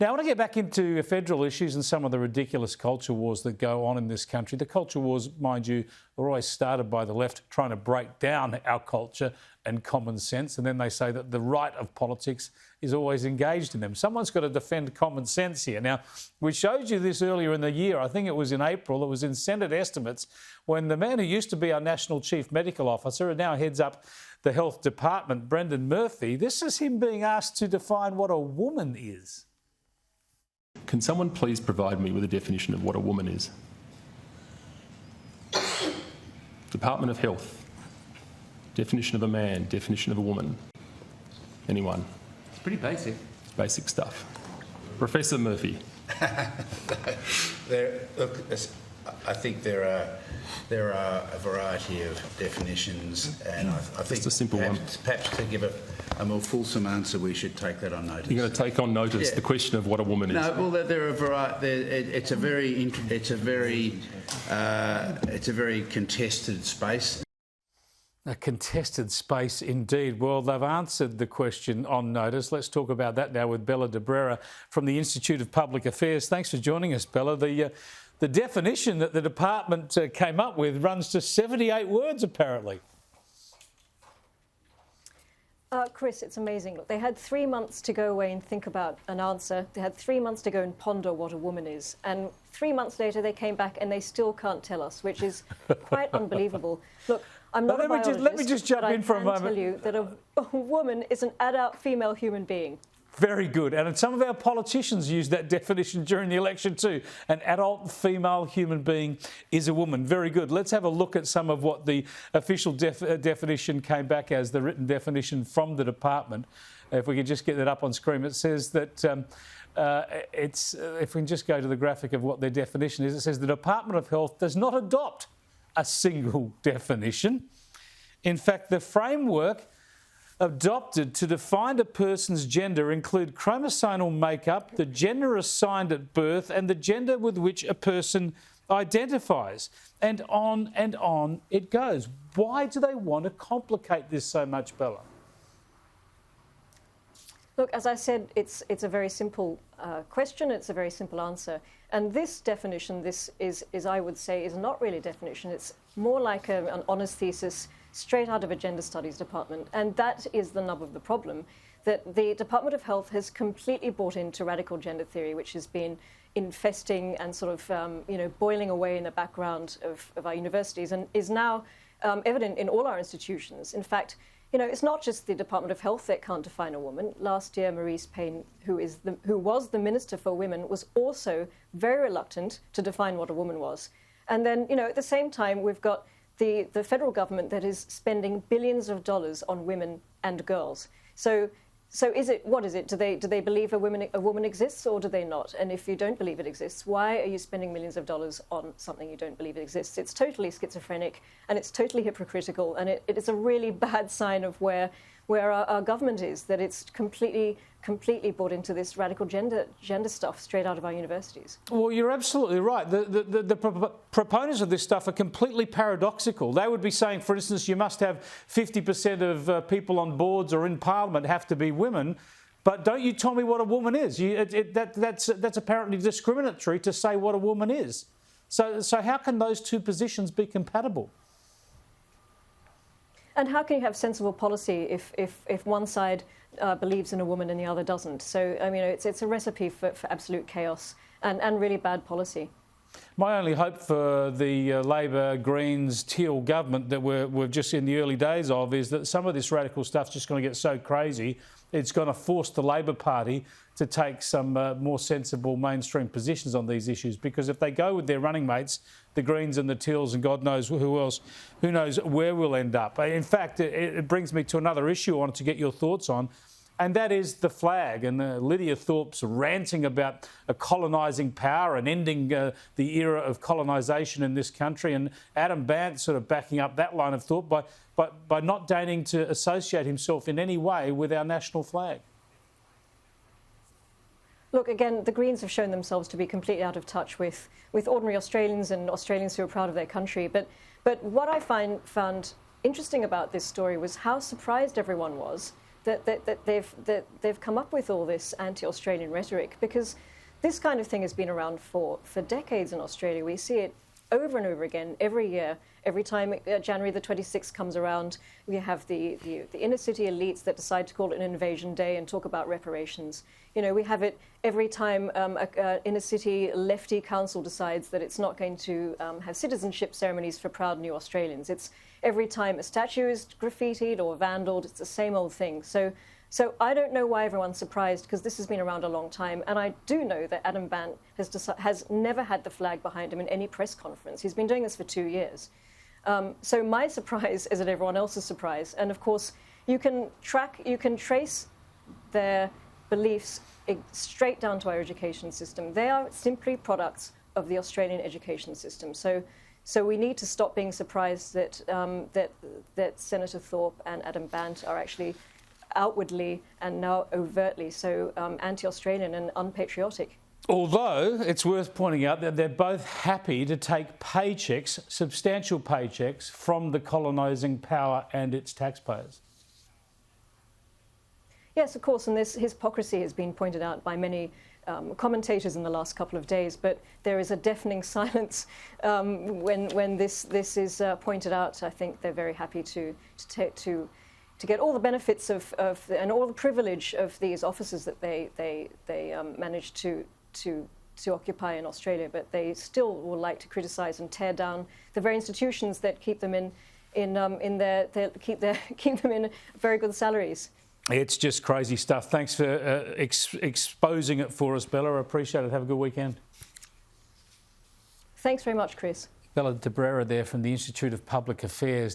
Now, I want to get back into federal issues and some of the ridiculous culture wars that go on in this country. The culture wars, mind you, are always started by the left trying to break down our culture and common sense, and then they say that the right of politics is always engaged in them. Someone's got to defend common sense here. Now, we showed you this earlier in the year. I think it was in April. It was in Senate estimates when the man who used to be our National Chief Medical Officer and now heads up the Health Department, Brendan Murphy, this is him being asked to define what a woman is. Can someone please provide me with a definition of what a woman is? Department of Health. Definition of a man, definition of a woman. Anyone? It's pretty basic. It's basic stuff. Professor Murphy. I think there are a variety of definitions, and I think just a simple perhaps to give a more fulsome answer, we should take that on notice. You're going to take on notice the question of what a woman is. No, well, there are a variety. It's a very contested space. A contested space indeed. Well, they've answered the question on notice. Let's talk about that now with Bella de Brera from the Institute of Public Affairs. Thanks for joining us, Bella. The definition that the department came up with runs to 78 words, apparently. Chris, it's amazing. Look, they had 3 months to go away and think about an answer. They had 3 months to go and ponder what a woman is. And 3 months later, they came back and they still can't tell us, which is quite unbelievable. Look, I'm not a biologist, let me just jump in for a moment. I can tell you that a woman is an adult female human being. Very good. And some of our politicians used that definition during the election too. An adult female human being is a woman. Very good. Let's have a look at some of what the official definition came back as, the written definition from the department. If we could just get that up on screen. It says that if we can just go to the graphic of what their definition is, it says the Department of Health does not adopt a single definition. In fact, the framework adopted to define a person's gender include chromosomal makeup, the gender assigned at birth, and the gender with which a person identifies. And on it goes. Why do they want to complicate this so much, Bella? Look, as I said, it's a very simple question. It's a very simple answer. And this definition, this is I would say, is not really a definition. It's more like an honours thesis straight out of a gender studies department. And that is the nub of the problem, that the Department of Health has completely bought into radical gender theory, which has been infesting and sort of, boiling away in the background of our universities and is now evident in all our institutions. In fact, it's not just the Department of Health that can't define a woman. Last year, Marise Payne, who was the Minister for Women, was also very reluctant to define what a woman was. And then, at the same time, we've got the federal government that is spending billions of dollars on women and girls. So what is it? Do they believe a woman exists, or do they not? And if you don't believe it exists, why are you spending millions of dollars on something you don't believe it exists? It's totally schizophrenic and it's totally hypocritical, and it is a really bad sign of where our government is, that it's completely bought into this radical gender stuff straight out of our universities. Well, you're absolutely right. The proponents of this stuff are completely paradoxical. They would be saying, for instance, you must have 50% of people on boards or in Parliament have to be women, but don't you tell me what a woman is. That's apparently discriminatory to say what a woman is. So how can those two positions be compatible? And how can you have sensible policy if one side believes in a woman and the other doesn't? So, it's a recipe for absolute chaos and really bad policy. My only hope for the Labor, Greens, Teal government that we're just in the early days of is that some of this radical stuff's just going to get so crazy, it's going to force the Labor Party to take some more sensible mainstream positions on these issues. Because if they go with their running mates, the Greens and the Teals and God knows who else, who knows where we'll end up. In fact, it brings me to another issue I wanted to get your thoughts on, and that is the flag. And Lydia Thorpe's ranting about a colonising power and ending the era of colonisation in this country, and Adam Bandt sort of backing up that line of thought by not deigning to associate himself in any way with our national flag. Look, again, the Greens have shown themselves to be completely out of touch with ordinary Australians and Australians who are proud of their country. But what I found interesting about this story was how surprised everyone was they've come up with all this anti-Australian rhetoric, because this kind of thing has been around for decades in Australia. We see it over and over again every year. Every time January the 26th comes around, we have the inner city elites that decide to call it an invasion day and talk about reparations. You know, we have it every time a inner city lefty council decides that it's not going to have citizenship ceremonies for proud new Australians. It's every time a statue is graffitied or vandaled. It's the same old thing. So I don't know why everyone's surprised, because this has been around a long time. And I do know that Adam Bandt has never had the flag behind him in any press conference. He's been doing this for 2 years. So my surprise is at everyone else's surprise. And of course, you can trace their beliefs straight down to our education system. They are simply products of the Australian education system. So we need to stop being surprised that Senator Thorpe and Adam Bandt are actually outwardly and now overtly so anti-Australian and unpatriotic. Although it's worth pointing out that they're both happy to take paychecks, substantial paychecks, from the colonising power and its taxpayers. Yes, of course, and this hypocrisy has been pointed out by many commentators in the last couple of days, but there is a deafening silence when this is pointed out. I think they're very happy to get all the benefits of and all the privilege of these offices that they managed to occupy in Australia, but they still will like to criticise and tear down the very institutions that keep them keep them in very good salaries. It's just crazy stuff. Thanks for exposing it for us, Bella. I appreciate it. Have a good weekend. Thanks very much, Chris. Bella de Brera there from the Institute of Public Affairs.